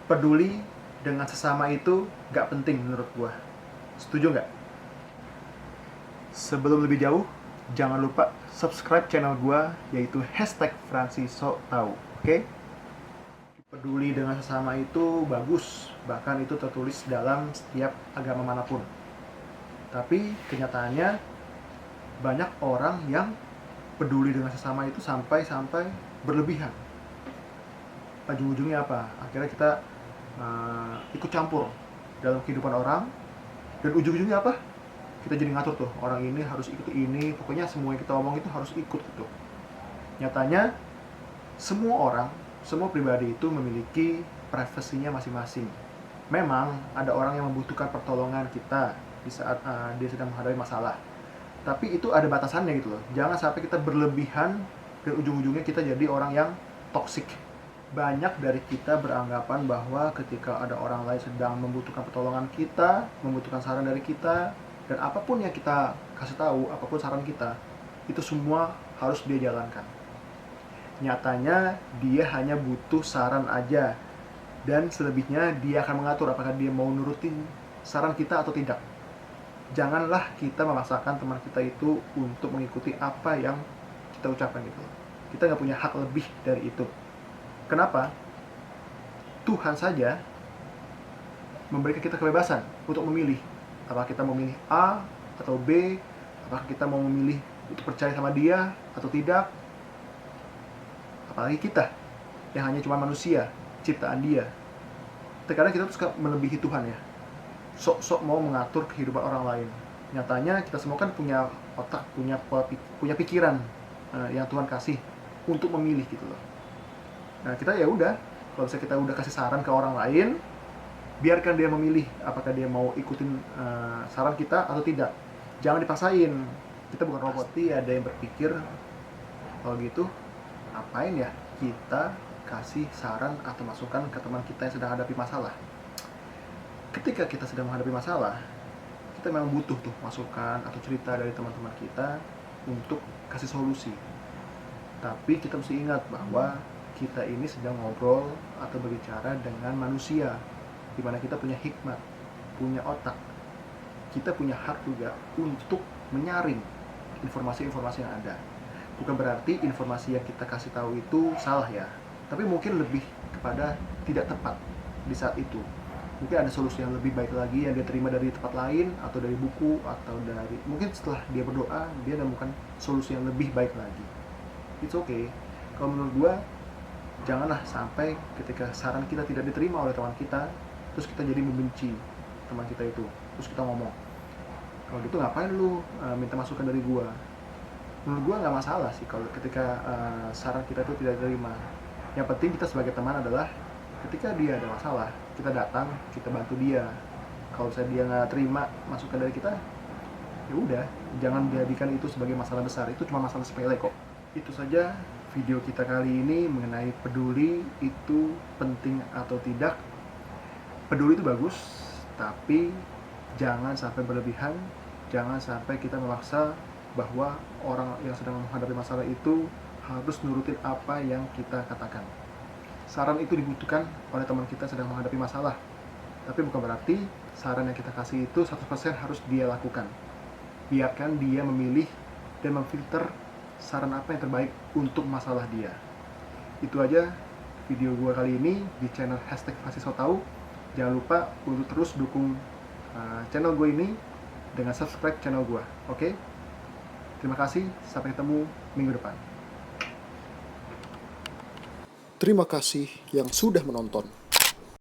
Peduli dengan sesama itu gak penting menurut gua. Setuju nggak? Sebelum lebih jauh, jangan lupa subscribe channel gua, yaitu #FrancisSoTau. Oke? Peduli dengan sesama itu bagus, bahkan itu tertulis dalam setiap agama manapun. Tapi kenyataannya banyak orang yang peduli dengan sesama itu sampai berlebihan. Ujung-ujungnya apa? Akhirnya kita ikut campur dalam kehidupan orang, dan ujung-ujungnya apa? Kita jadi ngatur tuh, orang ini harus ikut ini, pokoknya semua yang kita omong itu harus ikut gitu. Nyatanya semua orang, semua pribadi itu memiliki privasinya masing-masing. Memang ada orang yang membutuhkan pertolongan kita di saat dia sedang menghadapi masalah, tapi itu ada batasannya gitu loh. Jangan sampai kita berlebihan dan ujung-ujungnya kita jadi orang yang toksik. Banyak dari kita beranggapan bahwa ketika ada orang lain sedang membutuhkan pertolongan kita, membutuhkan saran dari kita, dan apapun yang kita kasih tahu, apapun saran kita, itu semua harus dia jalankan. Nyatanya dia hanya butuh saran aja, dan selebihnya dia akan mengatur apakah dia mau nurutin saran kita atau tidak. Janganlah kita memaksakan teman kita itu untuk mengikuti apa yang kita ucapkan gitu. Kita nggak punya hak lebih dari itu. Kenapa? Tuhan saja memberikan kita kebebasan untuk memilih apakah kita mau memilih A atau B, apakah kita mau memilih untuk percaya sama dia atau tidak. Apalagi kita yang hanya cuma manusia, ciptaan dia. Terkadang kita tuh suka melebihi Tuhan ya, sok-sok mau mengatur kehidupan orang lain. Nyatanya kita semua kan punya otak, punya pikiran yang Tuhan kasih untuk memilih gitu loh. Nah kita ya udah, kalau misalnya kita udah kasih saran ke orang lain, biarkan dia memilih apakah dia mau ikutin saran kita atau tidak. Jangan dipaksain, kita bukan robot. Pasti ada yang berpikir, kalau gitu ngapain ya kita kasih saran atau masukan ke teman kita yang sedang hadapi masalah. Ketika kita sedang menghadapi masalah, kita memang butuh tuh masukan atau cerita dari teman-teman kita untuk kasih solusi. Tapi kita mesti ingat bahwa kita ini sedang ngobrol atau berbicara dengan manusia, di mana kita punya hikmat, punya otak. Kita punya hak juga untuk menyaring informasi-informasi yang ada. Bukan berarti informasi yang kita kasih tahu itu salah ya, tapi mungkin lebih kepada tidak tepat di saat itu. Mungkin ada solusi yang lebih baik lagi yang dia terima dari tempat lain, atau dari buku, atau dari mungkin setelah dia berdoa dia menemukan solusi yang lebih baik lagi. It's okay. Kalau menurut gua, janganlah sampai ketika saran kita tidak diterima oleh teman kita, terus kita jadi membenci teman kita itu, terus kita ngomong, kalau gitu ngapain lu minta masukan dari gua. Menurut gua nggak masalah sih kalau ketika saran kita itu tidak diterima. Yang penting kita sebagai teman adalah ketika dia ada masalah, kita datang, kita bantu dia. Kalau misalnya dia nggak terima masukan dari kita, ya udah, jangan jadikan itu sebagai masalah besar. Itu cuma masalah sepele kok. Itu saja video kita kali ini mengenai peduli itu penting atau tidak. Peduli itu bagus, tapi jangan sampai berlebihan. Jangan sampai kita memaksa bahwa orang yang sedang menghadapi masalah itu harus nurutin apa yang kita katakan. Saran itu dibutuhkan oleh teman kita sedang menghadapi masalah, tapi bukan berarti saran yang kita kasih itu 100% harus dia lakukan. Biarkan dia memilih dan memfilter saran apa yang terbaik untuk masalah dia. Itu aja video gue kali ini di channel #FrancisSoTau. Jangan lupa untuk terus dukung channel gue ini dengan subscribe channel gue. Oke? Terima kasih, sampai ketemu minggu depan. Terima kasih yang sudah menonton.